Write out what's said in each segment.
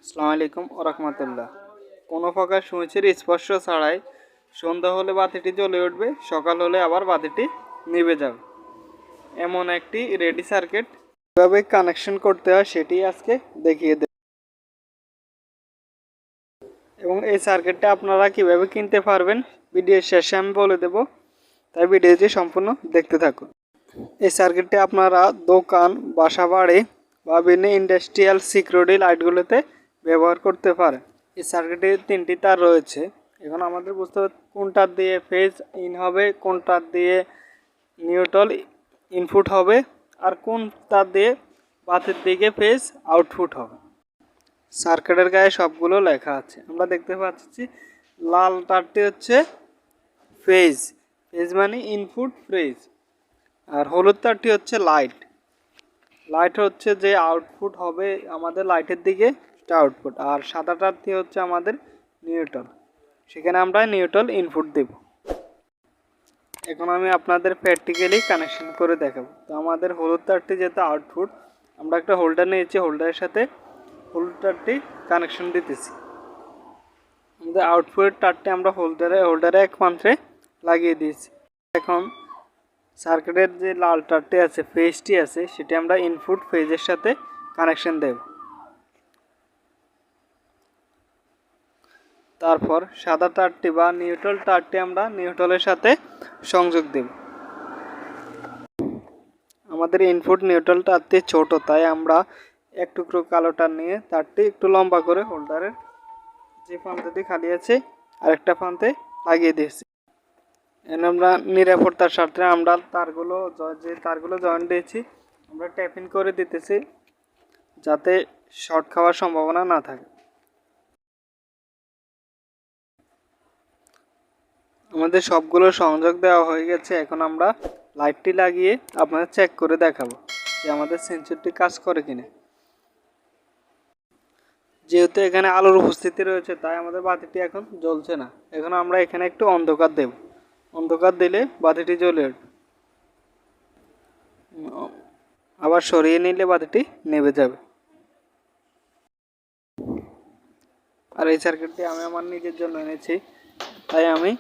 আসসালামু আলাইকুম ওয়া রাহমাতুল্লাহ। কোনো প্রকার সূচের স্পর্শ ছাড়াই সন্ধ্যা হলে বাতিটি জ্বলে উঠবে, সকাল হলে আবার বাতিটি নিভে যাবে। এমন একটি রেডি সার্কিট কীভাবে কানেকশন করতে হয় সেটি আজকে দেখিয়ে দেব, এবং এই সার্কিটটা আপনারা কিভাবে কিনতে পারবেন ভিডিওর শেষে আমি বলে দেব, তাই ভিডিওটি সম্পূর্ণ দেখতে থাকুন। এই সার্কিটটি আপনারা দোকান, বাসা বাড়ি বা বিভিন্ন ইন্ডাস্ট্রিয়াল সিকিউরিটি লাইটগুলোতে ব্যবহার করতে পারে। এই সার্কিটে 3টি তার রয়েছে। এখন আমাদের বুঝতে হবে কোনটার দিয়ে ফেজ ইন হবে, কোনটার দিয়ে নিউট্রাল ইনপুট হবে, আর কোন তার দিয়ে বাতির দিকে ফেজ আউটপুট হবে। সার্কিটের গায়ে সবগুলো লেখা আছে। আমরা দেখতে পাচ্ছি লাল তারটি হচ্ছে ফেজ, ফেজ মানে ইনপুট ফেজ, আর হলুদ তারটি হচ্ছে লাইট, লাইট হচ্ছে যে আউটপুট হবে আমাদের লাইটের দিকে আউটপুট, আর সাদা তারটি হচ্ছে আমাদের নিউট্রাল, সেখানে আমরা নিউট্রাল ইনপুট দেব। এখন আমি আপনাদের প্র্যাকটিক্যালি কানেকশন করে দেখাবো। তো আমাদের হলুদ তারটি যেহেতু আউটপুট, আমরা একটা হোল্ডার নিয়েছি, হোল্ডারের সাথে হলুদ তারটি কানেকশন দিতেছি। আমাদের আউটপুটের তারটি আমরা হোল্ডারে এক প্রান্তে লাগিয়ে দিয়েছি। এখন সার্কিটের যে লাল তারটি আছে, ফেজটি আছে, সেটি আমরা ইনপুট ফেজের সাথে কানেকশন দেব। তারপর সাদা তারটি বা নিউট্রাল তারটি আমরা নিউট্রালের সাথে সংযোগ দেব। আমাদের ইনপুট নিউট্রাল তারটি ছোট, তাই আমরা এক টুকরো কালো তার নিয়ে তারটি একটু লম্বা করে হোল্ডারের যে প্রান্তটি খালি আছে আরেকটা প্রান্তে লাগিয়ে দিয়েছি। এখন আমরা নিরাপত্তার স্বার্থে আমরা তারগুলো জয়েন্ট দিয়েছি, আমরা ট্যাপিং করে দিতেছি যাতে শর্ট খাওয়ার সম্ভাবনা না থাকে। আমাদের সবগুলো সংযোগ দেওয়া হয়ে গেছে। এখন আমরা লাইটটি লাগিয়ে আপনাদের চেক করে দেখাবো যে আমাদের সেন্সরটি কাজ করে কিনা। যেহেতু এখানে আলোর উপস্থিতি রয়েছে, তাই আমাদের বাতিটি এখন জ্বলছে না। এখন আমরা এখানে একটু অন্ধকার দেব, অন্ধকার দিলে বাতিটি জ্বলে উঠবে, আবার সরিয়ে নিলে বাতিটি নেভে যাবে। আর এই সার্কিটটি আমি আমার নিজের জন্য এনেছি, তাই আমি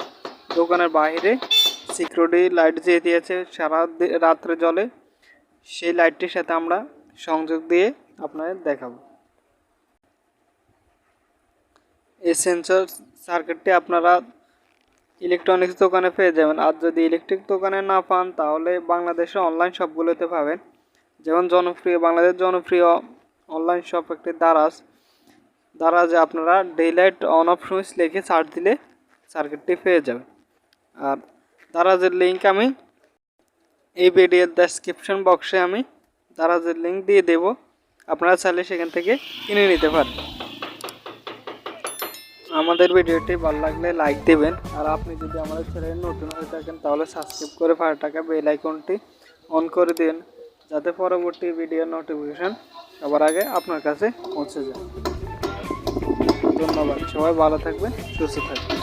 দোকানের বাইরে সিকিউরিটি লাইট যে দিয়েছে সারা রাত্রে জ্বলে, সেই লাইটটির সাথে আমরা সংযোগ দিয়ে আপনাদের দেখাবো। এই সেন্সর সার্কিটটি আপনারা ইলেকট্রনিক্স দোকানে পেয়ে যাবেন, আর যদি ইলেকট্রিক দোকানে না পান তাহলে বাংলাদেশে অনলাইন শপগুলোতে পাবেন। যেমন বাংলাদেশ জনপ্রিয় অনলাইন শপ একটি দারাজে আপনারা day light on off switch লিখে সার্চ দিলে সার্কিটটি পেয়ে যাবে। আর দারাজের লিঙ্ক আমি এই ভিডিওর ডেসক্রিপশন বক্সে আমি দারাজের লিঙ্ক দিয়ে দেব, আপনারা চাইলে সেখান থেকে কিনে নিতে পারেন। আমাদের ভিডিওটি ভালো লাগলে লাইক দেবেন, আর আপনি যদি আমাদের চ্যানেলে নতুন হয়ে থাকেন তাহলে সাবস্ক্রাইব করে পাশে থাকা বেল আইকনটি অন করে দিন, যাতে পরবর্তী ভিডিওর নোটিফিকেশন সবার আগে আপনার কাছে পৌঁছে যায়। ধন্যবাদ, সবাই ভালো থাকবেন, সুস্থ থাকবেন।